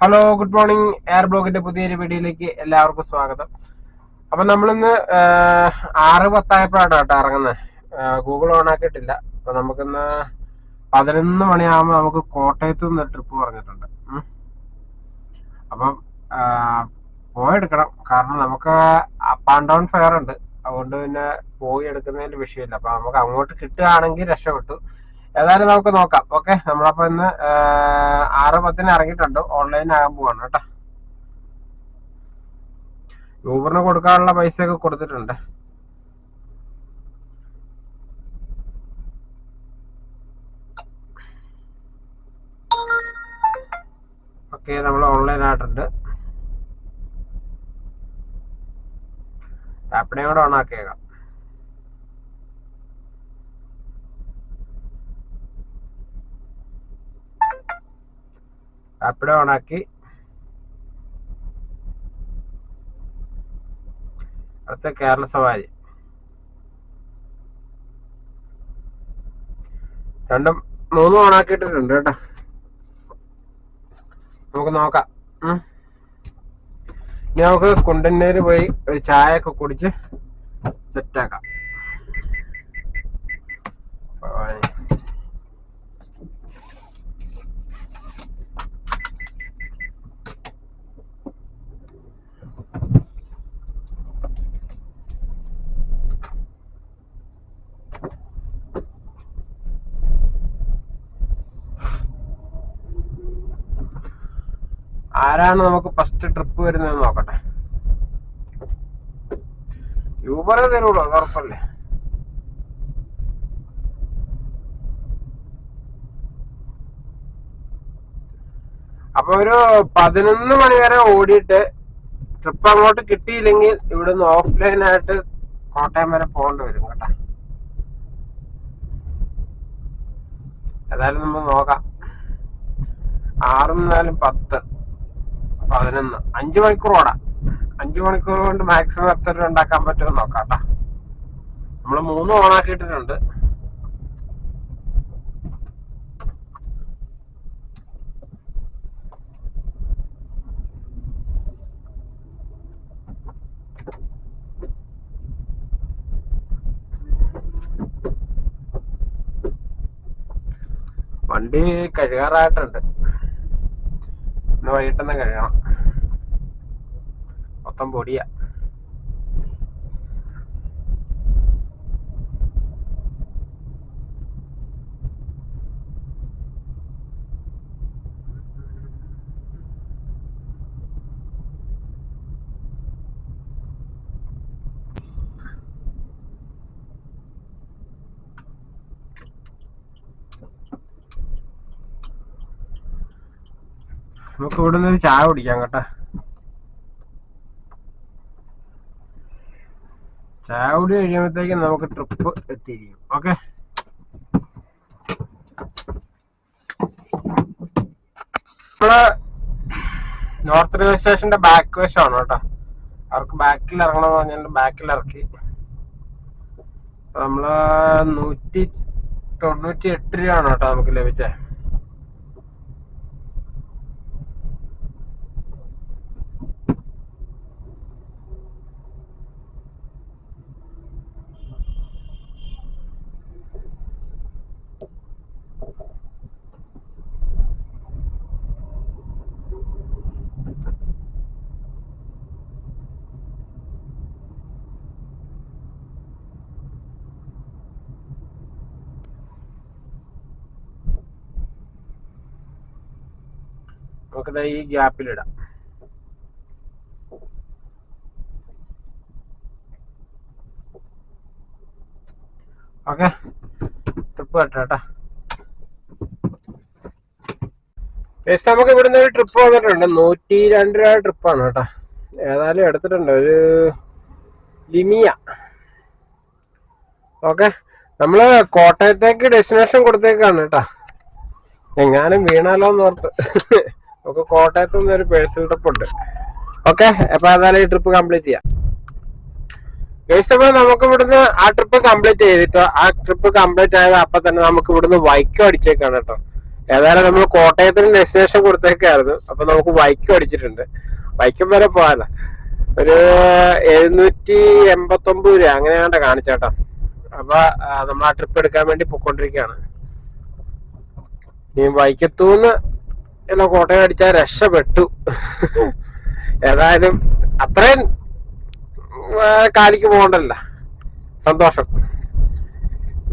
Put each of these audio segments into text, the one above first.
Hello, good morning. Air ബ്ലോഗിന്റെ പുതിയൊരു വീഡിയോയിലേക്ക് എല്ലാവർക്കും സ്വാഗതം. അപ്പൊ നമ്മളിന്ന് 6:10 കേട്ടോ ഇറങ്ങുന്നത്. ഗൂഗിൾ ഓൺ ആക്കിയിട്ടില്ല. അപ്പൊ നമുക്കിന്ന് 11 മണിയാകുമ്പോൾ നമുക്ക് കോട്ടയത്തു നിന്ന് ട്രിപ്പ് പറഞ്ഞിട്ടുണ്ട്. അപ്പം പോയെടുക്കണം. കാരണം നമുക്ക് അപ്പ് ആൻഡ് ഡൗൺ ഫെയർ ഉണ്ട്. അതുകൊണ്ട് പിന്നെ പോയി എടുക്കുന്നതിന് വിഷയമില്ല. അപ്പൊ നമുക്ക് അങ്ങോട്ട് കിട്ടുകയാണെങ്കിൽ രക്ഷപ്പെട്ടു. ഏതായാലും നമുക്ക് നോക്കാം. ഓക്കെ, നമ്മളപ്പോ ഇന്ന് 6:10 ഇറങ്ങിയിട്ടുണ്ട്. ഓൺലൈൻ ആകാൻ പോവാണ് കേട്ടോ. യൂബറിന് കൊടുക്കാനുള്ള പൈസ ഒക്കെ കൊടുത്തിട്ടുണ്ട്. ഓക്കെ, നമ്മൾ ഓൺലൈൻ ആയിട്ടുണ്ട്. ആപ്പിനെയും കൂടെ ഓൺ ആക്കിയേക്കാം. ആപ്പിടെ ഓണാക്കി അടുത്ത കേരള സവാരി. രണ്ടും മൂന്നും ഓണാക്കിയിട്ടിട്ടുണ്ട് കേട്ടോ. നമുക്ക് നോക്കാം. ഇനി നമുക്ക് കുണ്ടന്നൂര് പോയി ഒരു ചായ ഒക്കെ കുടിച്ച് സെറ്റാക്കാം. ആരാണ് നമുക്ക് ഫസ്റ്റ് ട്രിപ്പ് വരുന്നത് നോക്കട്ടെ. യൂബറേ തരുള്ളൂ, അത് ഉറപ്പല്ലേ. അപ്പൊ ഒരു 11 മണി വരെ ഓടിയിട്ട് ട്രിപ്പ് അങ്ങോട്ട് കിട്ടിയില്ലെങ്കിൽ ഇവിടുന്ന് ഓഫ്ലൈൻ ആയിട്ട് കോട്ടയം വരെ പോകേണ്ടി വരും കേട്ടോ. ഏതായാലും നമ്മൾ നോക്കാം. 6 4 10 11 5 മണിക്കൂർ ഓടാം. 5 മണിക്കൂർ കൊണ്ട് മാക്സിമം എത്ര രൂപ ഉണ്ടാക്കാൻ പറ്റുമെന്ന് നോക്കാം കേട്ടോ. നമ്മള് 3 ഓണാക്കിയിട്ടിട്ടുണ്ട്. വണ്ടി കഴുകാറായിട്ടുണ്ട്. ഇന്ന് വൈകിട്ടെന്ന് കഴുകണം. മൊത്തം പൊടിയാ. നമുക്ക് ഇവിടെ നിന്ന് ചായ കുടിക്കാം കേട്ടോ. ചായ കുടി കഴിയുമ്പോഴത്തേക്കും നമുക്ക് ട്രിപ്പ് എത്തിയിരിക്കും. ഓക്കെ, നമ്മള് നോർത്ത് റെയിൽവേ സ്റ്റേഷന്റെ ബാക്ക് വശമാണ് കേട്ടോ. അവർക്ക് ബാക്കിൽ ഇറങ്ങണമെന്ന് പറഞ്ഞാൽ ബാക്കിൽ ഇറക്കി. നമ്മള് 198 രൂപയാണ് കേട്ടോ നമുക്ക് ലഭിച്ചേ. നമുക്കിത് ഈ ഗ്യാപ്പിലിടാം. Okay, trip കട്ടാ. നമുക്ക് ഇവിടുന്ന് ഒരു ട്രിപ്പ് വന്നിട്ടുണ്ട്. 102 രൂപ ട്രിപ്പാണ് കേട്ടോ. ഏതായാലും എടുത്തിട്ടുണ്ട് ഒരു ലിമിയ. ഓക്കെ, നമ്മള് കോട്ടയത്തേക്ക് ഡെസ്റ്റിനേഷൻ കൊടുത്തേക്കാണ് കേട്ടോ. എങ്ങാനും വീണാലോന്ന് ഓർത്ത്. നമുക്ക് കോട്ടയത്തു നിന്ന് ഒരു പേഴ്സണൽ ട്രിപ്പ് ഉണ്ട്. ഓക്കെ, അപ്പൊ ഏതായാലും ഈ ട്രിപ്പ് കംപ്ലീറ്റ് ചെയ്യാം. നമുക്ക് ഇവിടുന്ന് ആ ട്രിപ്പ് കംപ്ലീറ്റ് ചെയ്തിട്ടോ. ആ ട്രിപ്പ് കംപ്ലീറ്റ് ആയത് അപ്പൊ തന്നെ നമുക്ക് ഇവിടുന്ന് വൈക്കം അടിച്ചേക്കാണ് കേട്ടോ. ഏതായാലും നമ്മൾ കോട്ടയത്തിന് ഡെസ്റ്റിനേഷൻ കൊടുത്തേക്കായിരുന്നു. അപ്പൊ നമുക്ക് വൈക്കം അടിച്ചിട്ടുണ്ട്. വൈക്കം വരെ പോകാനല്ല, ഒരു 789 രൂപ അങ്ങനെയാണ്ട കാണിച്ചേട്ടാ. അപ്പൊ നമ്മൾ ആ ട്രിപ്പ് എടുക്കാൻ വേണ്ടി പൊക്കോണ്ടിരിക്കുകയാണ്. ഈ വൈക്കത്തൂന്ന് എല്ലാം കോട്ടയം അടിച്ചാൽ രക്ഷപ്പെട്ടു. ഏതായാലും അത്രയും കാലിക്ക് പോകണ്ടല്ല, സന്തോഷം.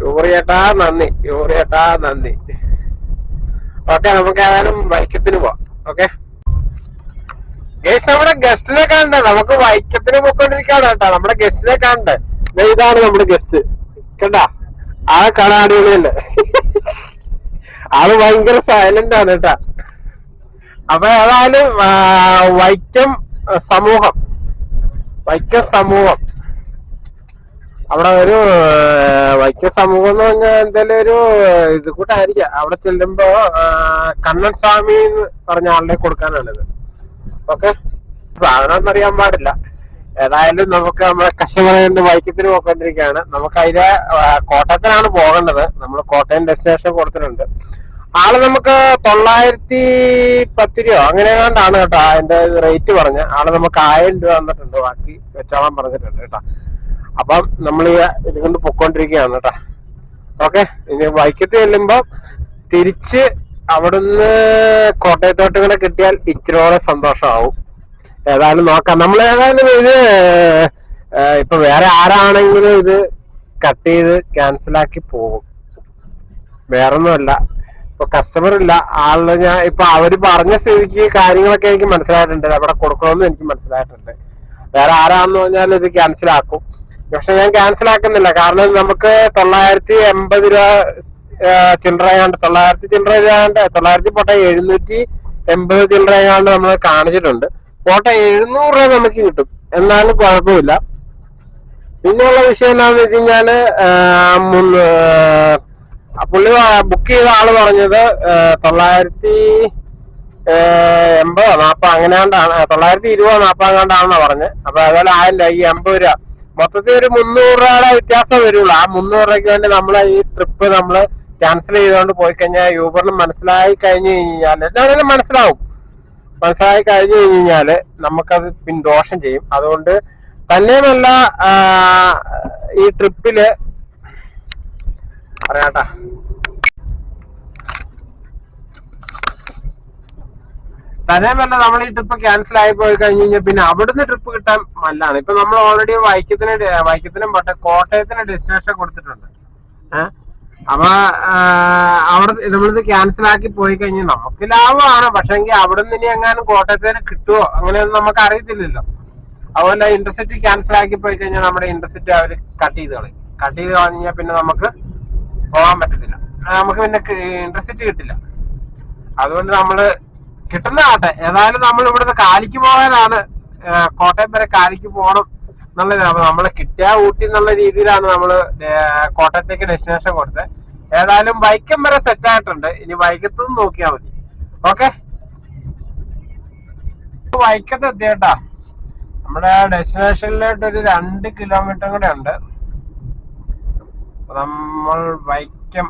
യൂറിയേട്ടാ നന്ദി, യൂറിയേട്ടാ നന്ദി. ഓക്കെ, നമുക്ക് ഏതായാലും വൈക്കത്തിന് പോവാം. ഓക്കെ ഗേസ്, നമ്മുടെ ഗസ്റ്റിനെ കാണണ്ടേ? നമുക്ക് വൈക്കത്തിന് പോയിക്കൊണ്ടിരിക്കുകയാണ് കേട്ടോ. നമ്മുടെ ഗസ്റ്റിനെ കാണണ്ടേ? ഇതാണ് നമ്മുടെ ഗസ്റ്റ് കേട്ടാ. ആ കടാടികളിയല്ലേ, ആള് ഭയങ്കര സൈലന്റ് ആണ് കേട്ടാ. അപ്പൊ ഏതായാലും വൈക്കം സമൂഹം അവിടെ ഒരു വൈക്കം സമൂഹം എന്ന് പറഞ്ഞാൽ എന്തായാലും ഒരു ഇത് കൂട്ടായിരിക്കാം. അവിടെ ചെല്ലുമ്പോ കണ്ണൻ സ്വാമി എന്ന് പറഞ്ഞ ആളിനെ കൊടുക്കാനാണിത്. ഓക്കെ, സാധനം ഒന്നും അറിയാൻ പാടില്ല. ഏതായാലും നമുക്ക് നമ്മളെ കസ്റ്റമറെ വൈക്കത്തിന് പോയിക്കൊണ്ടിരിക്കുകയാണ്. നമുക്ക് അതിലെ കോട്ടയത്തിനാണ് പോകേണ്ടത്. നമ്മൾ കോട്ടയം ഡെസ്റ്റിനേഷൻ കൊടുത്തിട്ടുണ്ട്. ആള് നമുക്ക് 910 രൂപ അങ്ങനെയാണ്ടാണ് കേട്ടോ അതിന്റെ റേറ്റ് പറഞ്ഞ. ആള് നമുക്ക് 1000 രൂപ തന്നിട്ടുണ്ട്, ബാക്കി വെച്ചോളാൻ പറഞ്ഞിട്ടുണ്ട് കേട്ടോ. അപ്പം നമ്മൾ ഇതുകൊണ്ട് പൊക്കോണ്ടിരിക്കുകയാണ് കേട്ടോ. ഓക്കെ, ഇനി വൈക്കത്ത് ചെല്ലുമ്പോ തിരിച്ച് അവിടുന്ന് കോട്ടയത്തോട്ട് കൂടെ കിട്ടിയാൽ ഇച്ചിരിയോടെ സന്തോഷമാവും. ഏതായാലും നോക്കാം. നമ്മൾ ഏതായാലും ഇത് ഇപ്പൊ വേറെ ആരാണെങ്കിലും ഇത് കട്ട് ചെയ്ത് ക്യാൻസലാക്കി പോകും, വേറൊന്നുമല്ല. ഇപ്പൊ കസ്റ്റമർ ഇല്ല, ആള് ഞാൻ ഇപ്പൊ അവര് പറഞ്ഞ സ്ഥിതിക്ക് കാര്യങ്ങളൊക്കെ എനിക്ക് മനസ്സിലായിട്ടുണ്ട്, അവിടെ കൊടുക്കണമെന്ന് എനിക്ക് മനസ്സിലായിട്ടുണ്ട്. വേറെ ആരാന്ന് പറഞ്ഞാൽ ഇത് ക്യാൻസലാക്കും. പക്ഷെ ഞാൻ ക്യാൻസലാക്കുന്നില്ല, കാരണം നമുക്ക് 980 രൂപ ചില്ലറയാണ്ട് 900 ചില്ലറയാണ്ട് 900 പോട്ടെ 780 ചില്ലറയാണ്ട് നമ്മൾ കാണിച്ചിട്ടുണ്ട്. പോട്ടെ 700 രൂപ നമുക്ക് കിട്ടും, എന്നാലും കുഴപ്പമില്ല. പിന്നെയുള്ള വിഷയം എന്താണെന്ന് വെച്ച് കഴിഞ്ഞാല് പുള്ളി ബുക്ക് ചെയ്ത ആള് പറഞ്ഞത് 980-40 അങ്ങനെയാണ്ടാണ്, 920-40 അങ്ങാണ്ടാണെന്നാ പറഞ്ഞത്. അപ്പൊ അതുപോലെ 1000 രൂപ, ഈ 80 രൂപ മൊത്തത്തിൽ ഒരു 300 രൂപയുടെ വ്യത്യാസം വരുള്ളൂ. ആ 300 രൂപയ്ക്ക് വേണ്ടി നമ്മളെ ഈ ട്രിപ്പ് നമ്മള് ക്യാൻസൽ ചെയ്തുകൊണ്ട് പോയി കഴിഞ്ഞാൽ യൂബറിന് മനസ്സിലായി കഴിഞ്ഞു കഴിഞ്ഞാൽ, എന്തായാലും മനസ്സിലായി കഴിഞ്ഞു കഴിഞ്ഞാല് നമുക്കത് ദോഷം ചെയ്യും. അതുകൊണ്ട് തന്നെയുമല്ല, ഈ ട്രിപ്പില് പറയാട്ടാ, തന്നെയുമല്ല നമ്മൾ ഈ ട്രിപ്പ് ക്യാൻസൽ ആയി പോയി കഴിഞ്ഞ് കഴിഞ്ഞാൽ പിന്നെ അവിടുന്ന് ട്രിപ്പ് കിട്ടാൻ നല്ലതാണ്. ഇപ്പൊ നമ്മൾ ഓൾറെഡി വൈക്കത്തിനും പട്ടെ കോട്ടയത്തിന് ഡെസ്റ്റിനേഷൻ കൊടുത്തിട്ടുണ്ട്. അപ്പൊ അവിടെ നമ്മളിത് ക്യാൻസൽ ആക്കി പോയി കഴിഞ്ഞാൽ നമുക്ക് ലാഭമാണ്. പക്ഷെങ്കിൽ അവിടുന്ന് ഇനി എങ്ങാനും കോട്ടയത്തിന് കിട്ടുമോ അങ്ങനെയൊന്നും നമുക്ക് അറിയത്തില്ലല്ലോ. അതുപോലെ ഇന്റർസിറ്റി ക്യാൻസൽ ആക്കി പോയി കഴിഞ്ഞാൽ നമ്മുടെ ഇന്റർസിറ്റി അവർ കട്ട് ചെയ്ത് കളഞ്ഞാൽ പിന്നെ നമുക്ക് പോകാൻ പറ്റത്തില്ല, നമുക്ക് പിന്നെ ഇന്റർസിറ്റി കിട്ടില്ല. അതുകൊണ്ട് നമ്മള് കിട്ടുന്ന ആട്ടെ, ഏതായാലും നമ്മൾ ഇവിടുന്ന് കാലിക്ക് പോകാനാണ്, കോട്ടയം വരെ കാലിക്ക് പോകണം എന്നുള്ളത്. അപ്പൊ നമ്മള് കിട്ടിയ ഊട്ടി എന്നുള്ള രീതിയിലാണ് നമ്മള് കോട്ടയത്തേക്ക് ഡെസ്റ്റിനേഷൻ കൊടുത്തത്. ഏതായാലും വൈക്കം വരെ സെറ്റ് ആയിട്ടുണ്ട്, ഇനി വൈക്കത്തുനിന്ന് നോക്കിയാൽ മതി. ഓക്കെ, വൈക്കത്ത് എത്തിയേട്ടാ. നമ്മുടെ ഡെസ്റ്റിനേഷനിലോട്ട് ഒരു 2 കിലോമീറ്റർ കൂടെ ഉണ്ട്. നമ്മൾ വൈക്കം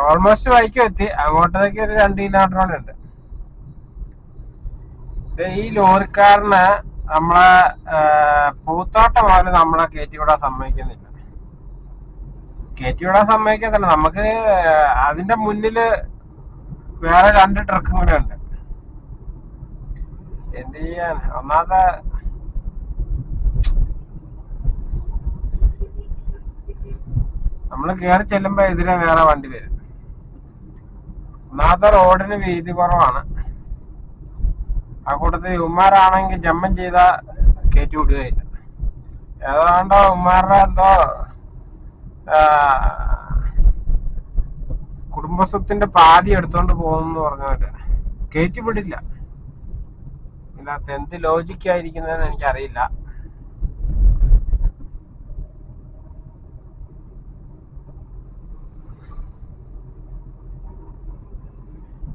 ഓൾമോസ്റ്റ് വൈക്കം എത്തി. അങ്ങോട്ടേക്ക് ഒരു 2 കിലോമീറ്റർ കൂടെ ഉണ്ട്. ഈ ലോറിക്കാരന് നമ്മളെ പൂത്തോട്ടം പോലെ നമ്മളെ കയറ്റിവിടാൻ സമ്മതിക്കത്തില്ല. നമുക്ക് അതിന്റെ മുന്നില് വേറെ 2 ട്രക്കും കൂടെ ഉണ്ട്. എന്ത് ചെയ്യാൻ, ഒന്നാമത്തെ നമ്മള് കയറി ചെല്ലുമ്പോ എതിരെ വേറെ വണ്ടി വരും. ഒന്നാമത്തെ റോഡിന് വീതി കുറവാണ്. ആ കൂട്ടത്തിൽ ഉമ്മാരാണെങ്കിൽ ജമ്മം ചെയ്ത കയറ്റി വിടുകയില്ല. ഏതാണ്ടോ ഉമ്മാരുടെ എന്തോ കുടുംബസ്വത്തിന്റെ പാതി എടുത്തോണ്ട് പോകുന്നു പറഞ്ഞവര് കയറ്റി വിടില്ല. ഇതിനകത്ത് എന്ത് ലോജിക്കായിരിക്കുന്നതെന്ന് എനിക്കറിയില്ല.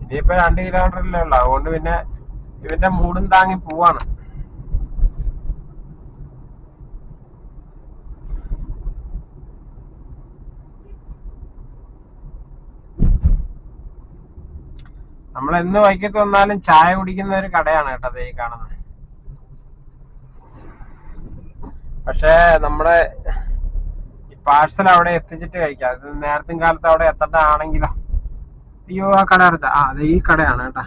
ഇനിയിപ്പോ 2 കിലോമീറ്ററിലേ ഉള്ളു. അതുകൊണ്ട് പിന്നെ ഇവന്റെ മൂടും താങ്ങി പോവാണ്. നമ്മൾ എന്ന് വൈക്കത്ത് വന്നാലും ചായ കുടിക്കുന്ന ഒരു കടയാണ് കേട്ടോ ഈ കാണുന്നത്. പക്ഷെ നമ്മുടെ ഈ പാഴ്സൽ അവിടെ എത്തിച്ചിട്ട് കഴിക്കാം. അത് നേരത്തെ കാലത്ത് അവിടെ എത്തേണ്ടതാണെങ്കിലോ. അയ്യോ, ആ കട അടുത്ത അത് ഈ കടയാണ് കേട്ടാ.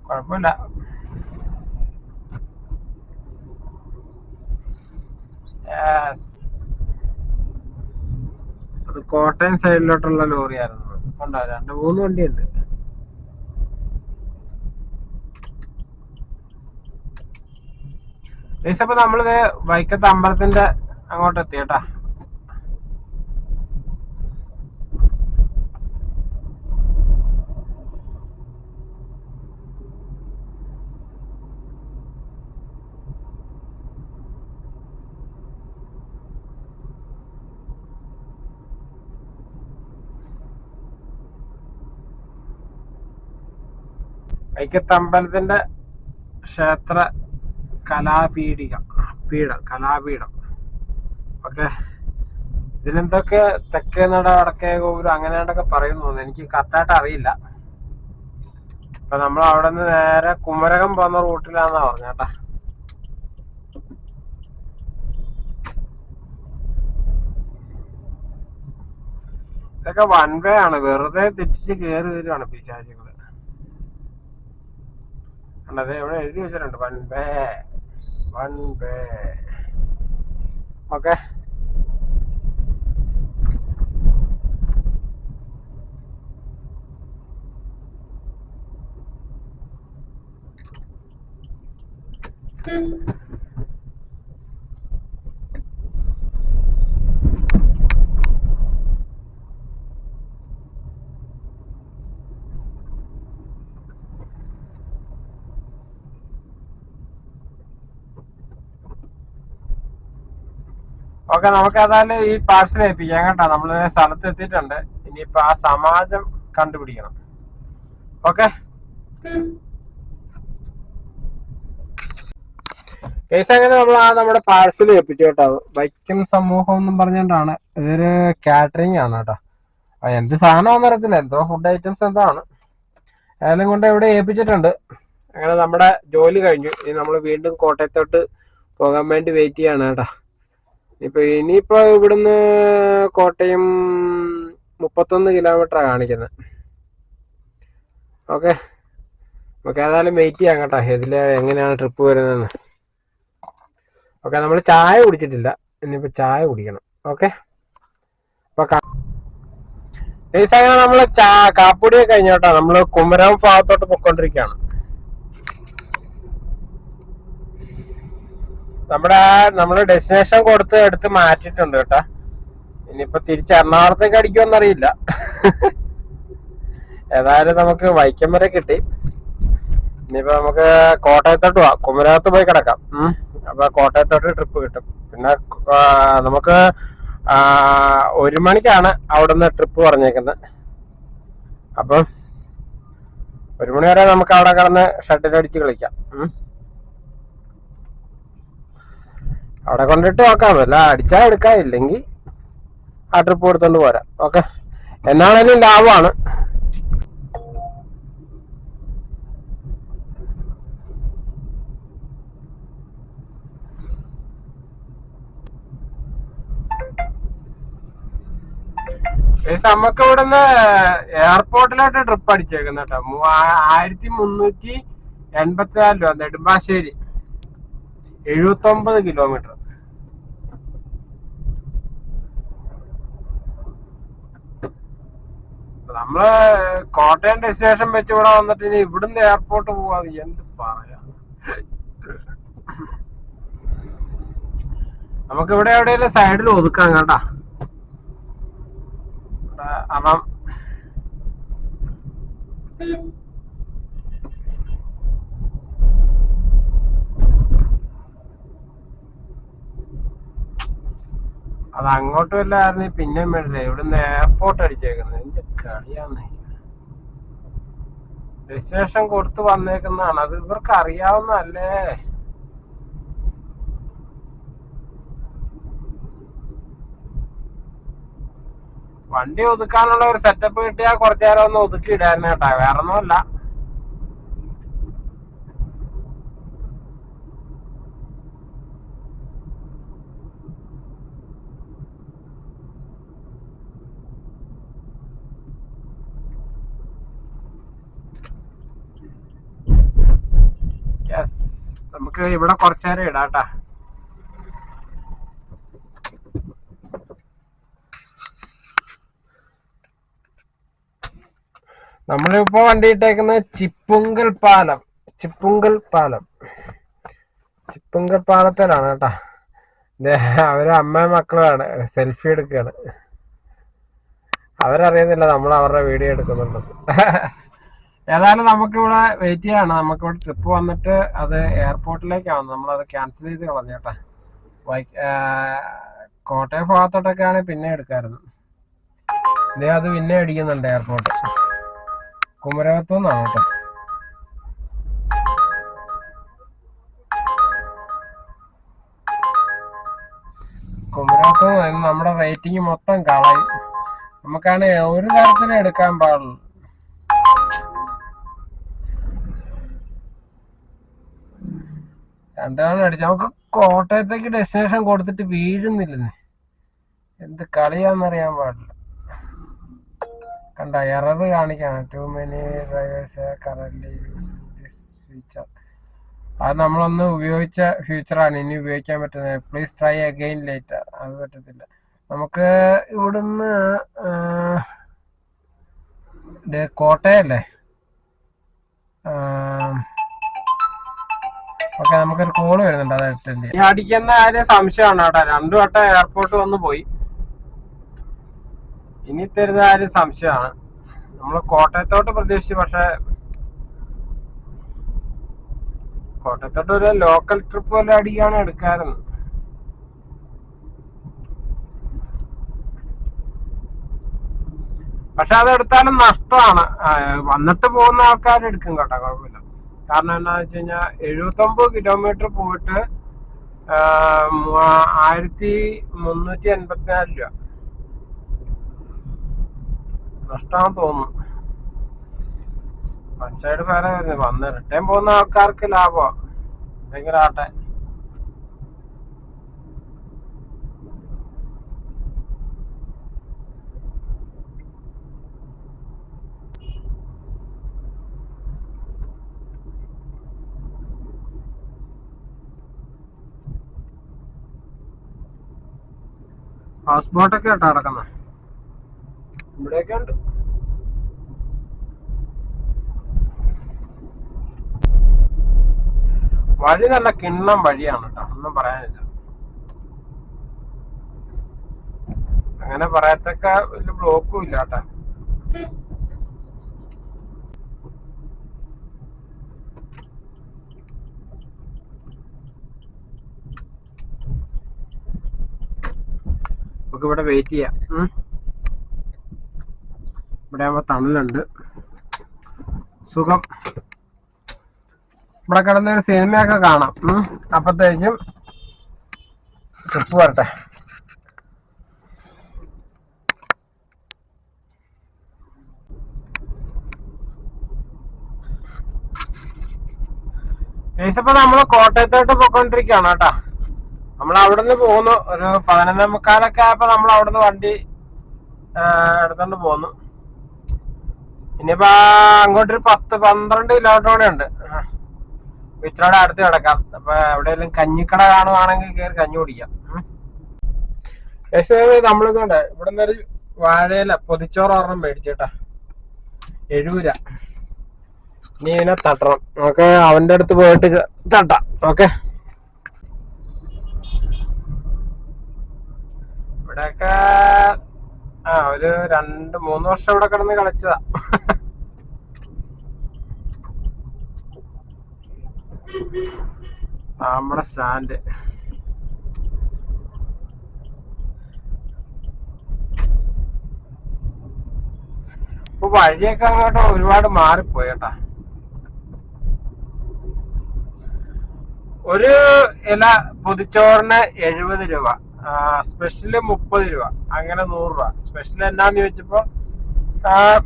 കുഴപ്പമില്ല. അത് കോട്ടയം സൈഡിലോട്ടുള്ള ലോറിയായിരുന്നു. ഉണ്ടോ 2-3 വണ്ടിയുണ്ട്. അപ്പൊ നമ്മളിത് വൈക്കത്ത് അമ്പലത്തിന്റെ അങ്ങോട്ട് എത്തി കേട്ടാ. വൈക്കത്ത് അമ്പലത്തിന്റെ ക്ഷേത്ര കലാപീഠം. ഓക്കെ. ഇതിനെന്തൊക്കെ തെക്കേ നട വടക്കേ ഗോപുരം അങ്ങനെയാണ്ടൊക്കെ പറയുന്നു. എനിക്ക് കറക്റ്റായിട്ട് അറിയില്ല. അപ്പൊ നമ്മൾ അവിടെ നിന്ന് നേരെ കുമരകം പോകുന്ന റൂട്ടിലാന്നാ പറഞ്ഞേട്ടാ. ഇതൊക്കെ വൺ വേ ആണ്. വെറുതെ തെറ്റിച്ച് കയറി വരുവാണ് പിശാചികള്. അതെ, ഇവിടെ എഴുതി വെച്ചിട്ടുണ്ട് വൺ വേ. ഓക്കെ. ഓക്കെ, നമുക്ക് ഏതായാലും ഈ പാഴ്സൽ ഏൽപ്പിക്കാം കേട്ടോ. നമ്മൾ സ്ഥലത്ത് എത്തിയിട്ടുണ്ട്. ഇനിയിപ്പോ ആ സമാജം കണ്ടുപിടിക്കണം. ഓക്കെ. കേസ് അങ്ങനെ നമ്മൾ നമ്മുടെ പാഴ്സൽ ഏൽപ്പിച്ചു കേട്ടോ. വൈക്കം സമൂഹം എന്നും പറഞ്ഞുകൊണ്ടാണ്. ഇതൊരു കാറ്ററിംഗ് ആണ് കേട്ടോ. എന്ത് സാധനമാണെന്ന് അറിയത്തില്ല. എന്തോ ഫുഡ് ഐറ്റംസ് എന്തോ ആണ്. ഏതായാലും കൊണ്ട് ഇവിടെ ഏൽപ്പിച്ചിട്ടുണ്ട്. അങ്ങനെ നമ്മുടെ ജോലി കഴിഞ്ഞു. ഇനി നമ്മൾ വീണ്ടും കോട്ടയത്തോട്ട് പോകാൻ വേണ്ടി വെയിറ്റ് ചെയ്യാണ് കേട്ടോ. ഇനിയിപ്പോ ഇവിടുന്ന് കോട്ടയം 31 കിലോമീറ്ററാണ് കാണിക്കുന്നത്. ഓക്കെ, നമുക്ക് ഏതായാലും വെയിറ്റ് ചെയ്യാം കേട്ടോ ഇതില് എങ്ങനെയാണ് ട്രിപ്പ് വരുന്നതെന്ന്. ഓക്കെ, നമ്മൾ ചായ കുടിച്ചിട്ടില്ല. ഇനിയിപ്പോ ചായ കുടിക്കണം. ഓക്കെ. അപ്പൊ അങ്ങനെ നമ്മള് കാപ്പുടിയൊക്കെ കഴിഞ്ഞു കേട്ടോ. നമ്മള് കുമരകം ഭാഗത്തോട്ട് പൊയ്ക്കൊണ്ടിരിക്കുകയാണ്. നമ്മള് ഡെസ്റ്റിനേഷൻ കൊടുത്ത് എടുത്ത് മാറ്റിയിട്ടുണ്ട് കേട്ടാ. ഇനിയിപ്പോ തിരിച്ച് എറണാകുളത്തേക്ക് അടിക്കുമെന്നറിയില്ല. ഏതായാലും നമുക്ക് വൈക്കം വരെ കിട്ടി. ഇനിയിപ്പോ നമുക്ക് കോട്ടയത്തോട്ട് പോവാം. കുമരകത്ത് പോയി കിടക്കാം. അപ്പൊ കോട്ടയത്തോട്ട് ട്രിപ്പ് കിട്ടും. പിന്നെ നമുക്ക് 1 മണിക്കാണ് അവിടുന്ന് ട്രിപ്പ് പറഞ്ഞേക്കുന്നത്. അപ്പം 1 മണി വരെ നമുക്ക് അവിടെ കിടന്ന് ഷട്ടിലടിച്ച് കളിക്കാം. അവിടെ കൊണ്ടിട്ട് നോക്കാം. അല്ല അടിച്ചാൽ എടുക്കാം, ഇല്ലെങ്കിൽ ആ ട്രിപ്പ് കൊടുത്തോണ്ട് പോരാം. ഓക്കെ, എന്നാണേലും ലാഭമാണ്. നമുക്ക് ഇവിടുന്ന് എയർപോർട്ടിലോട്ട് ട്രിപ്പ് അടിച്ചേക്കുന്ന കേട്ടോ. 1384 രൂപ. നെടുമ്പാശ്ശേരി 79 കിലോമീറ്റർ. നമ്മള് കോട്ടയം ഡെസ്റ്റിനേഷൻ വെച്ച് ഇവിടെ വന്നിട്ട് ഇനി ഇവിടുന്ന് എയർപോർട്ട് പോവാതെ എന്ത് പറയാ. നമുക്ക് ഇവിടെ എവിടെയെങ്കിലും സൈഡിൽ ഒതുക്കാം കേട്ടാ. കാരണം അത് അങ്ങോട്ടും ഇല്ലായിരുന്നു. പിന്നെയും വേണ്ടില്ല ഇവിടുന്ന് എയർപോർട്ട് അടിച്ചേക്കുന്നത്. എന്ത് കളിയാന്ന്. രജിസ്ട്രേഷൻ കൊടുത്ത് വന്നേക്കുന്നതാണ്. അത് ഇവർക്ക് അറിയാവുന്നല്ലേ. വണ്ടി ഒതുക്കാനുള്ള ഒരു സെറ്റപ്പ് കിട്ടിയാൽ കുറച്ചു നേരം ഒന്ന് ഒതുക്കി ഇടായിരുന്നു കേട്ടാ, വേറെ ഒന്നുമല്ല. നമുക്ക് ഇവിടെ കുറച്ചു നേരം ഇടാട്ടാ. നമ്മളിപ്പോ വണ്ടി ഇട്ടേക്കുന്നത് ചിപ്പുങ്കൽ പാലത്തിലാണ് കേട്ടാ. അവര് അമ്മയും മക്കളുമാണ് സെൽഫി എടുക്കുകയാണ്. അവരറിയുന്നില്ല നമ്മൾ അവരുടെ വീഡിയോ എടുക്കുന്നുണ്ടെന്ന്. ഏതായാലും നമുക്കിവിടെ വെയിറ്റ് ചെയ്യാണ്. നമുക്കിവിടെ ട്രിപ്പ് വന്നിട്ട് അത് എയർപോർട്ടിലേക്കാണ്, നമ്മളത് ക്യാൻസൽ ചെയ്ത് കളഞ്ഞു കേട്ടാ. കോട്ടയം ഭാഗത്തോട്ടൊക്കെ ആണെങ്കിൽ പിന്നെ എടുക്കാമായിരുന്നു. അത് പിന്നെ അടിക്കുന്നുണ്ട് എയർപോർട്ട്, കുമരകത്തുനിന്നാണ് കേട്ടോ. കുമരകത്തുനിന്ന് നമ്മുടെ റേറ്റിംഗ് മൊത്തം കളയും. നമുക്കാണ് ഒരു തരത്തിലും എടുക്കാൻ പാടുള്ളൂ. രണ്ടാമത് അടിച്ചു. നമുക്ക് കോട്ടയത്തേക്ക് ഡെസ്റ്റിനേഷൻ കൊടുത്തിട്ട് വീഴുന്നില്ലെന്ന്, എന്ത് കളിയാന്നറിയാൻ പാടില്ല. കണ്ട എറർ കാണിക്കാണ്, too many drivers currently using this feature. അത് നമ്മളൊന്ന് ഉപയോഗിച്ച ഫീച്ചറാണ്, ഇനി ഉപയോഗിക്കാൻ പറ്റുന്നത്. Please try again later. അത് പറ്റത്തില്ല. നമുക്ക് ഇവിടുന്ന് കോട്ടയല്ലേ, ഓക്കെ. നമുക്കൊരു കോള് വരുന്നുണ്ട്, അത് അറ്റൻഡ് ചെയ്യാം. ഈ അടിക്കുന്ന കാര്യം സംശയമാണ് കേട്ടോ. 2 വട്ടം എയർപോർട്ട് വന്ന് പോയി, ഇനി തരുന്ന കാര്യം സംശയമാണ്. നമ്മള് കോട്ടയത്തോട്ട് പ്രതീക്ഷിച്ചു, പക്ഷെ കോട്ടയത്തോട്ട് ഒരു ലോക്കൽ ട്രിപ്പ് പോലെ അടിക്കാണ് എടുക്കാറുണ്ട്. പക്ഷെ അതെടുത്താലും നഷ്ടമാണ്. വന്നിട്ട് പോകുന്ന ആൾക്കാർ എടുക്കും കേട്ടോ, കുഴപ്പമില്ല. കാരണം എന്താണെന്ന് വെച്ച് കഴിഞ്ഞാൽ 79 കിലോമീറ്റർ പോയിട്ട് 1384 രൂപ നഷ്ടമാണെന്ന് തോന്നുന്നു. വൺ സൈഡ് ഫെയർ വന്ന് റിട്ടേൺ പോകുന്ന ആൾക്കാർക്ക് ലാഭമാണ്, എന്തെങ്കിലും ആട്ടെ. ഹൗസ് ബോട്ടൊക്കെ കേട്ടോ നടക്കുന്നത്, ഇവിടെയൊക്കെ ഉണ്ട്. വഴി നല്ല കിണ്ണം വഴിയാണ് കേട്ടോ, ഒന്നും പറയാനില്ല. അങ്ങനെ പറയത്തക്ക വലിയ ബ്ലോക്കും ഇല്ല കേട്ടോ. നമുക്ക് ഇവിടെ വെയിറ്റ് ചെയ്യാം. ഇവിടെ ആകുമ്പോ തണലുണ്ട്, സുഖം. ഇവിടെ കിടന്ന ഒരു സിനിമയൊക്കെ കാണാം. അപ്പത്തേക്കും ട്രിപ്പ് വരട്ടെ. ഇപ്പൊ നമ്മള് കോട്ടയത്തോട്ട് പോയിക്കൊണ്ടിരിക്കുകയാണ് കേട്ടാ. നമ്മൾ അവിടുന്ന് പോകുന്നു. ഒരു 11:45 ആയപ്പോ നമ്മൾ അവിടുന്ന് വണ്ടി എടുത്തോണ്ട് പോന്നു. ഇനിയിപ്പോ അങ്ങോട്ടൊരു 10-12 കിലോമീറ്റർ കൂടെ ഉണ്ട്. ഇച്ചിരൂടെ അടുത്ത് കിടക്കാം. അപ്പൊ എവിടെയെങ്കിലും കഞ്ഞിക്കട കാണുവാണെങ്കിൽ കയറി കഞ്ഞി കുടിക്കാം. നമ്മളിതുകൊണ്ട് ഇവിടെ നിന്നൊരു വാഴയില പൊതിച്ചോറ് ഒരെണ്ണം മേടിച്ചേട്ടാ, 70 രൂപ. ഇനി ഇതിനെ തട്ടണം. നമുക്ക് അവന്റെ അടുത്ത് പോയിട്ട് തട്ടാം. ഓക്കെ. ഇവിടെയൊക്കെ ഒരു 2-3 വർഷം ഇവിടെ കിടന്ന് കളിച്ചതാ. നമ്മുടെ സ്റ്റാൻഡ് ഇപ്പൊ വഴിയൊക്കെ അങ്ങോട്ട് ഒരുപാട് മാറിപ്പോയി കേട്ടാ. ഒരു ഇല പൊതിച്ചോറിന് 70 രൂപ. സ്പെഷ്യല് 30 രൂപ, അങ്ങനെ 100 രൂപ. സ്പെഷ്യൽ എന്നാന്ന് ചോദിച്ചപ്പോ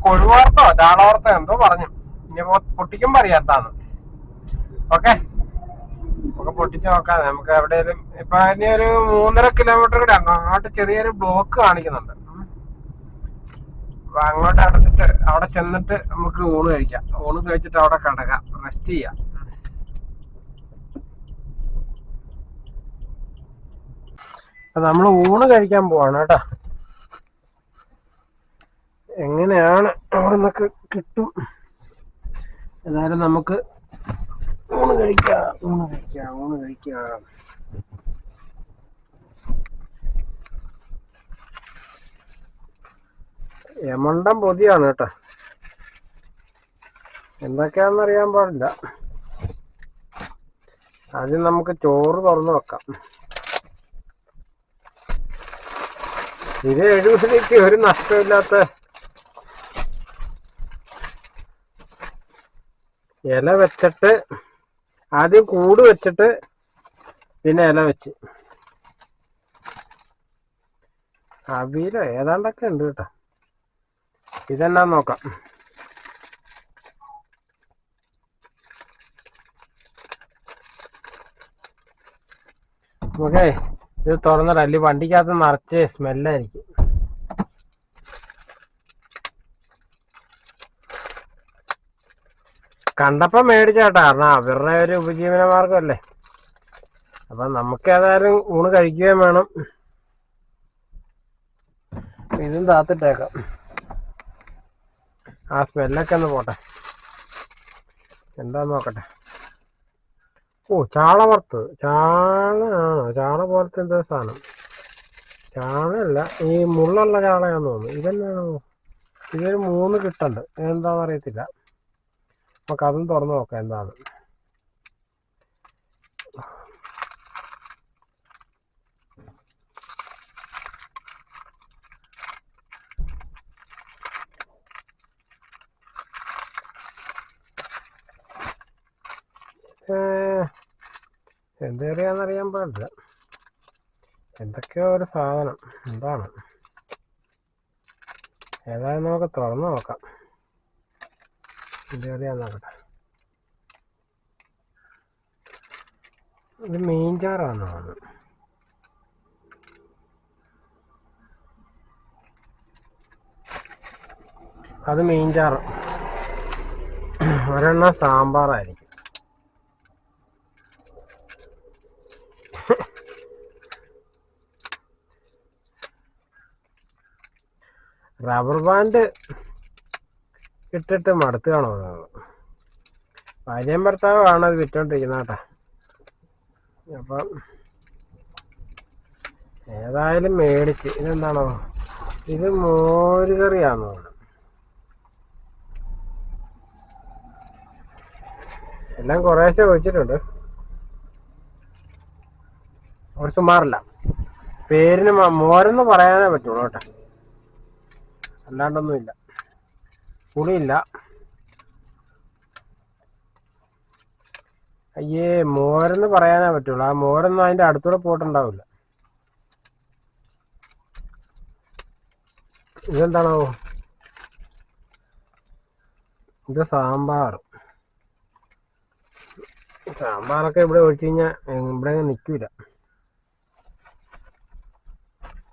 കൊഴുവാർത്തോ ചാളവാർത്തോ എന്തോ പറഞ്ഞു. ഇനി പൊട്ടിക്കുമ്പോ അറിയാത്താണ്. ഓക്കെ, നമുക്ക് പൊട്ടിച്ച് നോക്കാം. നമുക്ക് എവിടെയെങ്കിലും ഇപ്പൊ ഇനി ഒരു 3.5 കിലോമീറ്റർ കൂടെ അങ്ങോട്ട് ചെറിയൊരു ബ്ലോക്ക് കാണിക്കുന്നുണ്ട്. അപ്പൊ അങ്ങോട്ട് അടുത്തിട്ട് അവിടെ ചെന്നിട്ട് നമുക്ക് ഊണ് കഴിക്കാം. ഊണ് കഴിച്ചിട്ട് അവിടെ കിടക്കാം, റെസ്റ്റ് ചെയ്യാം. നമ്മൾ ഊണ് കഴിക്കാൻ പോവാണ് കേട്ടോ. എങ്ങനെയാണ് അവിടെ നിന്നൊക്കെ കിട്ടും. എന്നാലും നമുക്ക് ഊണ് കഴിക്കാം. യമണ്ടം പൊതിയാണ് കേട്ടോ. എന്തൊക്കെയാണെന്ന് അറിയാൻ പാടില്ല. ആദ്യം നമുക്ക് ചോറ് തുറന്നു വെക്കാം. ഇത് 70 ഒരു നഷ്ടമില്ലാത്ത ഇല വെച്ചിട്ട്, ആദ്യം കൂട് വെച്ചിട്ട് പിന്നെ ഇല വെച്ച് അവിയലോ ഏതാണ്ടൊക്കെ ഉണ്ട് കേട്ടോ. ഇതെന്നാന്ന് നോക്കാം. ഓക്കെ, ഇത് തുറന്നിട്ട് അല്ലെങ്കിൽ വണ്ടിക്കകത്ത് നിറച്ച് സ്മെല്ലായിരിക്കും. കണ്ടപ്പോ മേടിച്ചാട്ടാ, കാരണം അവരുടെ ഒരു ഉപജീവന മാർഗമല്ലേ. അപ്പൊ നമുക്ക് ഏതായാലും ഊണ് കഴിക്കുകയും വേണം. ഇതും താത്തിട്ടേക്കാം. ആ സ്മെല്ലൊക്കെ ഒന്ന് പോട്ടെ, എന്താന്ന് നോക്കട്ടെ. ഓ, ചാള വറുത്തത്. ചാളയാണോ? ചാള പോലത്തെ എന്തോ സാധനം. ചാളയല്ല, ഈ മുള്ളുള്ള ചാളയാന്ന് തോന്നുന്നു. ഇതെന്നാണോ? ഇതൊരു 3 കിട്ടുണ്ട്. എന്താണെന്ന് അറിയത്തില്ല. നമുക്ക് അതും തുറന്നു നോക്കാം എന്താണ്. എന്തേറിയാന്നറിയാൻ പാടില്ല. എന്തൊക്കെയോ ഒരു സാധനം. എന്താണ്? ഏതായാലും നമുക്ക് തുറന്നു നോക്കാം. എന്തേറിയാന്ന് നോക്കട്ടെ. ഇത് മീൻചാറാണ്. അത് മീൻചാറ്. ഒരെണ്ണം സാമ്പാറായിരിക്കും. റബ്ബർ ബാൻഡ് ഇട്ടിട്ട് മടുത്ത് കാണോ. ഭാര്യയും ഭർത്താവാണ് അത് വിറ്റോണ്ടിരിക്കുന്ന കേട്ടാ. അപ്പം ഏതായാലും മേടിച്ച്. ഇതെന്താണോ? ഇത് മോരുകറിയാണോ? എല്ലാം കുറേശ്ശെ ഒഴിച്ചിട്ടുണ്ട്. ഒരു സുമാറില്ല. പേരിന് മോരെന്ന് പറയാനേ പറ്റുള്ളൂ കേട്ടോ, അല്ലാണ്ടൊന്നുമില്ല. പുളിയില്ല. അയ്യേ, മോരെന്ന് പറയാനേ പറ്റുള്ളൂ. ആ മോരൊന്നും അതിന്റെ അടുത്തൂടെ പോയിട്ടുണ്ടാവില്ല. ഇതെന്താണോ? ഇത് സാമ്പാർ. സാമ്പാറൊക്കെ ഇവിടെ ഒഴിച്ചു കഴിഞ്ഞാൽ ഇവിടെ നിൽക്കൂല.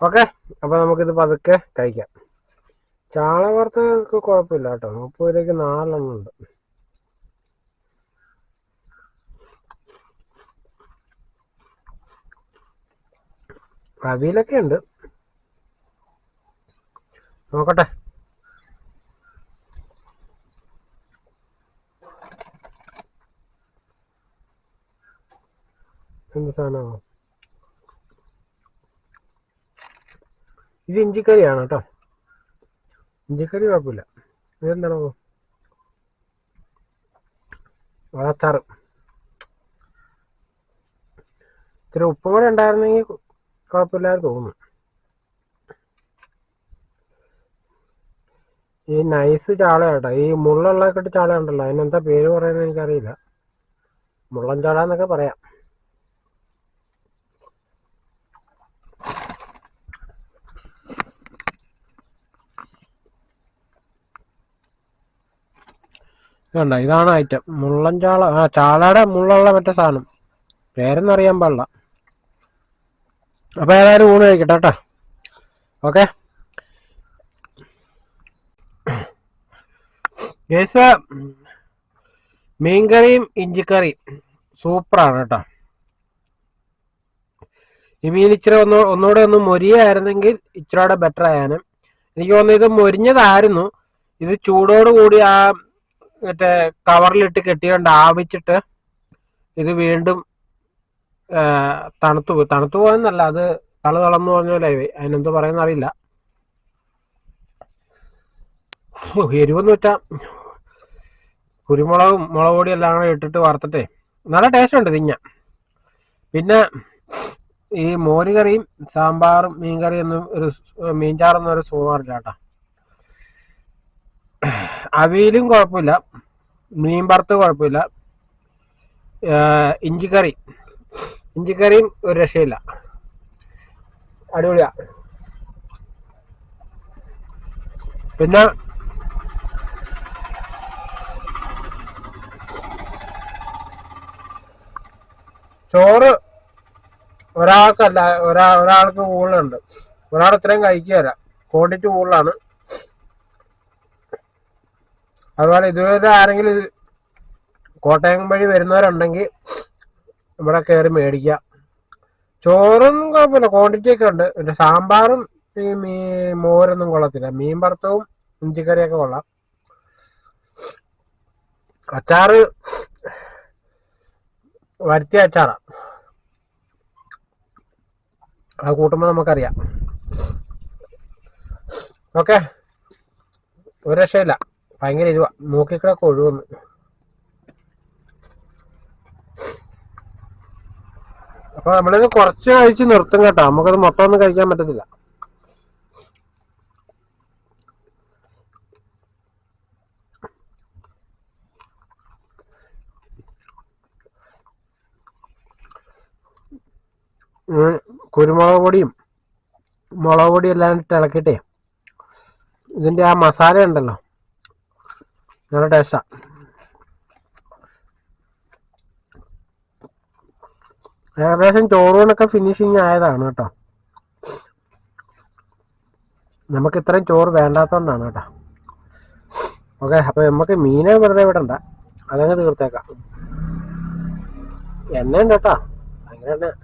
ഓക്കെ, അപ്പൊ നമുക്കിത് പതുക്കെ കഴിക്കാം. ചാള വറുത്തതൊക്കെ കുഴപ്പമില്ല കേട്ടോ. 30 രൂപയ്ക്ക് 4 എണ്ണം ഉണ്ട്. അവിയലൊക്കെ ഉണ്ട്. നോക്കട്ടെ. എന്ത് സാധനമാണോ? ഇത് ഇഞ്ചിക്കറിയാണ് കേട്ടോ. ഇഞ്ചിക്കറി കുഴപ്പമില്ല. ഇതെന്താണോ? വളച്ചാറ്. ഇത്തിരി ഉപ്പും കൂടെ ഉണ്ടായിരുന്നെങ്കിൽ കുഴപ്പമില്ലാതെ തോന്നുന്നു. ഈ നൈസ് ചാള കേട്ടോ. ഈ മുള്ളുള്ളൊക്കെ ചാള ഉണ്ടല്ലോ, അതിനെന്താ പേര് പറയുന്നത് എനിക്കറിയില്ല. മുള്ളൻ ചാള എന്നൊക്കെ പറയാം. വേണ്ട, ഇതാണ് ഐറ്റം. മുള്ളൻ ചാള. ആ, ചാളയുടെ മുള്ളുള്ള മറ്റേ സാധനം, പേരൊന്നും അറിയാൻ പാടില്ല. അപ്പൊ ഏതായാലും ഊണ് കഴിക്കട്ടെ കേട്ടോ. ഓക്കെ ഗൈസ്, മീൻകറിയും ഇഞ്ചിക്കറിയും സൂപ്പറാണ് കേട്ടോ. ഈ മീൻ ഇച്ചിരി ഒന്നുകൂടെ ഒന്ന് മൊരിയായിരുന്നെങ്കിൽ ഇച്ചിരിയോടെ ബെറ്റർ ആയാനും. എനിക്ക് തോന്നുന്നു ഇത് മൊരിഞ്ഞതായിരുന്നു. ഇത് ചൂടോട് കൂടി ആ മറ്റേ കവറിലിട്ട് കെട്ടിയോണ്ട് ആവിച്ചിട്ട് ഇത് വീണ്ടും തണുത്തു പോയെന്നല്ല, അത് തളന്നു പറഞ്ഞ പോലെ അതിനെന്തോ പറയുന്ന അറിയില്ല. എരിവെന്ന് വെച്ചാ കുരുമുളകും മുളക് പൊടിയും എല്ലാം കൂടെ ഇട്ടിട്ട് വറുത്തിട്ടേ നല്ല ടേസ്റ്റ് ഉണ്ട് തിന്നാൻ. പിന്നെ ഈ മോര് കറിയും സാമ്പാറും മീൻകറിയൊന്നും മീൻചാറൊന്നും ഒരു സുഖമാറില്ല കേട്ടോ. അവിയലും കുഴപ്പമില്ല, മീൻ വറുത്ത് കുഴപ്പമില്ല, ഇഞ്ചിക്കറിയും ഒരു രക്ഷയില്ല, അടിപൊളിയാ. പിന്നെ ചോറ് ഒരാൾക്കല്ല, ഒരാൾക്ക് കൂടുതലുണ്ട്. ഒരാൾ ഇത്രയും കഴിക്കുകയല്ല, ക്വാണ്ടിറ്റി കൂടുതലാണ്. അതുപോലെ ഇതുവരെ ആരെങ്കിലും കോട്ടയം വഴി വരുന്നവരുണ്ടെങ്കിൽ ഇവിടെ കയറി മേടിക്കുക. ചോറൊന്നും കുഴപ്പമില്ല, ക്വാണ്ടിറ്റി ഒക്കെ ഉണ്ട്. പിന്നെ സാമ്പാറും ഈ മോരൊന്നും കൊള്ളത്തില്ല. മീൻ വറുത്തവും ഇഞ്ചിക്കറിയൊക്കെ കൊള്ളാം. അച്ചാറ് വരുത്തിയ അച്ചാറാ, അത് കൂട്ടുമ്പോൾ നമുക്കറിയാം. ഓക്കെ, ഒരു രക്ഷയില്ല, ഭയങ്കര എരിവാ, മൂക്കിക്കൂടെ ഒഴുകുന്നു. അപ്പൊ നമ്മളിത് കുറച്ച് കഴിച്ച് നിർത്തും കേട്ടോ, നമുക്കത് മൊത്തം ഒന്നും കഴിക്കാൻ പറ്റത്തില്ല. കുരുമുളക് പൊടിയും മുളക് പൊടിയും എല്ലാം ഇട്ട് ഇളക്കിയിട്ടേ ഇതിന്റെ ആ മസാല ഉണ്ടല്ലോ, നല്ല ടേസ്റ്റാ. ഏകദേശം ചോറൂണൊക്കെ ഫിനിഷിങ് ആയതാണ് കേട്ടോ. നമുക്ക് ഇത്രയും ചോറ് വേണ്ടാത്തോണ്ടാണ് കേട്ടോ. ഓക്കെ, അപ്പൊ നമുക്ക് മീനെ വെറുതെ വിടണ്ട, അതങ്ങ് തീർത്തേക്കാം. എണ്ണ ഉണ്ട് കേട്ടോ, ഭയങ്കര എണ്ണ.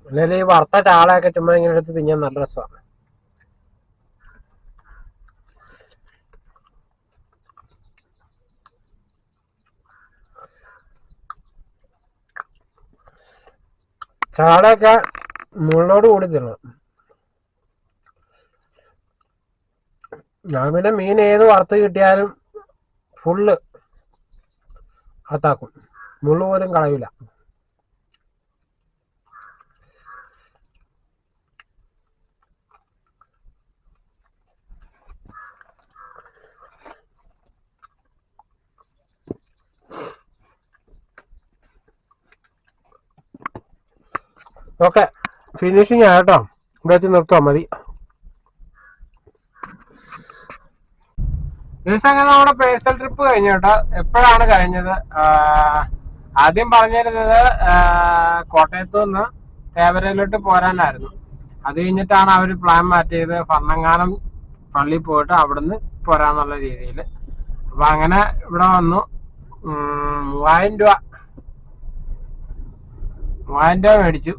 അല്ലെങ്കിൽ ഈ വറുത്ത ചാളയൊക്കെ ചുമ്മാ ഇങ്ങനെ എടുത്ത് തിന്നാൻ നല്ല രസമാണ്. ചാളയൊക്കെ മുള്ളോട് കൂടി തിന്നണം. ഞാൻ പിന്നെ മീൻ ഏത് വറുത്ത് കിട്ടിയാലും ഫുള്ള് അത്താക്കും, മുള്ളു പോലും കളയില്ല. ഓക്കെ, ഫിനിഷിങ് ആട്ടോ, ഇവിടെ വെച്ച് നിർത്തുവാ മതി. ദിവസം നമ്മുടെ പേഴ്സണൽ ട്രിപ്പ് കഴിഞ്ഞു കേട്ടോ. എപ്പോഴാണ് കഴിഞ്ഞത്? ആദ്യം പറഞ്ഞിരുന്നത് കോട്ടയത്തു നിന്ന് തേവരയിലോട്ട് പോരാനായിരുന്നു. അത് കഴിഞ്ഞിട്ടാണ് അവർ പ്ലാൻ മാറ്റിയത് ഭരണങ്ങാനം പള്ളിയിൽ പോയിട്ട് അവിടുന്ന് പോരാന്നുള്ള രീതിയിൽ. അപ്പൊ അങ്ങനെ ഇവിടെ വന്നു. 3000 രൂപ മേടിച്ചു.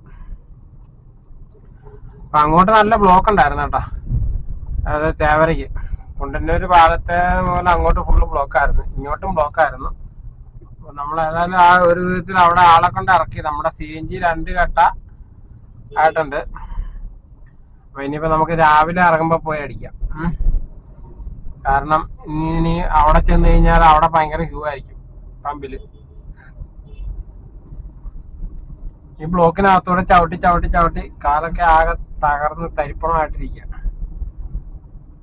അപ്പൊ അങ്ങോട്ട് നല്ല ബ്ലോക്ക് ഉണ്ടായിരുന്നു കേട്ടോ. അതായത് തേവരയ്ക്ക് കുണ്ടന്നൂർ ഭാഗത്തെ പോലെ അങ്ങോട്ട് ഫുള്ള് ബ്ലോക്കായിരുന്നു, ഇങ്ങോട്ടും ബ്ലോക്കായിരുന്നു. അപ്പൊ നമ്മൾ ഏതായാലും ആ ഒരു വിധത്തിൽ അവിടെ ആളെ കൊണ്ട് ഇറക്കി. നമ്മുടെ CNG 2 കട്ട ആയിട്ടുണ്ട്. അപ്പൊ ഇനിയിപ്പോ നമുക്ക് രാവിലെ ഇറങ്ങുമ്പോ പോയി അടിക്കാം. കാരണം ഇനി അവിടെ ചെന്ന് കഴിഞ്ഞാൽ അവിടെ ഭയങ്കര ക്യൂ ആയിരിക്കും പമ്പില്. ഈ ബ്ലോക്കിനകത്തൂടെ ചവിട്ടി കാലൊക്കെ ആകെ തകർന്ന് തരിപ്പണമായിട്ടിരിക്കുക.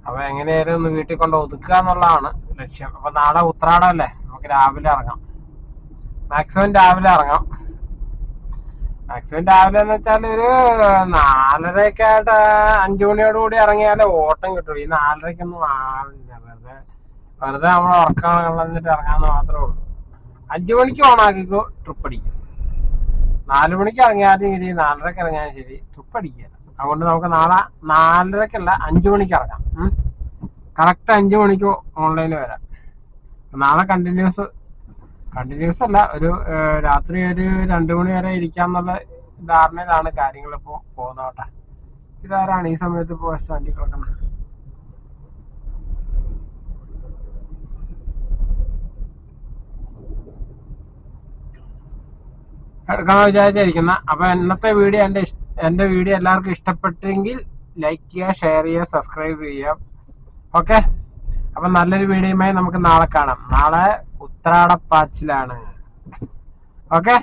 അപ്പൊ എങ്ങനെയായാലും ഒന്ന് വീട്ടിൽ കൊണ്ട് ഒതുക്കുക എന്നുള്ളതാണ് ലക്ഷ്യം. അപ്പൊ നാളെ ഉത്രാടമല്ലേ, നമുക്ക് രാവിലെ ഇറങ്ങാം. മാക്സിമം രാവിലെ ഇറങ്ങാം. മാക്സിമം രാവിലെ എന്ന് വെച്ചാൽ ഒരു 4:30 ആയിട്ട് 5 മണിയോട് കൂടി ഇറങ്ങിയാലേ ഓട്ടം കിട്ടുള്ളൂ. ഈ 4:30 ആളില്ല. വെറുതെ നമ്മൾ ഉറക്കം കളഞ്ഞിട്ട് ഇറങ്ങാന്ന് മാത്രമേ ഉള്ളൂ. 5 മണിക്ക് ഓണാക്കിക്കോ, ട്രിപ്പ് അടിക്കും. 4 മണിക്ക് ഇറങ്ങിയാലും ശരി, 4:30 ഇറങ്ങിയാലും ശരി, ട്രിപ്പ് അടിക്കുക. അതുകൊണ്ട് നമുക്ക് നാളെ 4:30 5 മണിക്ക് ഇറങ്ങാം. കറക്റ്റ് 5 മണിക്ക് ഓൺലൈനിൽ വരാം. നാളെ കണ്ടിന്യൂസ് അല്ല, ഒരു രാത്രി ഒരു 2 മണി വരെ ഇരിക്കാന്നുള്ള ധാരണയിലാണ് കാര്യങ്ങളിപ്പോ പോകുന്നോട്ടെ. ഇതാരാണ് ഈ സമയത്ത് ഇപ്പോൾ ബസ് സ്റ്റാൻഡിൽ കിടക്കുന്നത്? എടുക്കാന്ന് വിചാരിച്ചിരിക്കുന്ന. അപ്പൊ ഇന്നത്തെ വീഡിയോ എന്റെ വീഡിയോ എല്ലാവർക്കും ഇഷ്ടപ്പെട്ടെങ്കിൽ ലൈക്ക് ചെയ്യുക, ഷെയർ ചെയ്യുക, സബ്സ്ക്രൈബ് ചെയ്യുക. ഓക്കെ, അപ്പൊ നല്ലൊരു വീഡിയോയുമായി നമുക്ക് നാളെ കാണാം. നാളെ ഉത്രാടപ്പാച്ചിലാണ്. ഓക്കെ.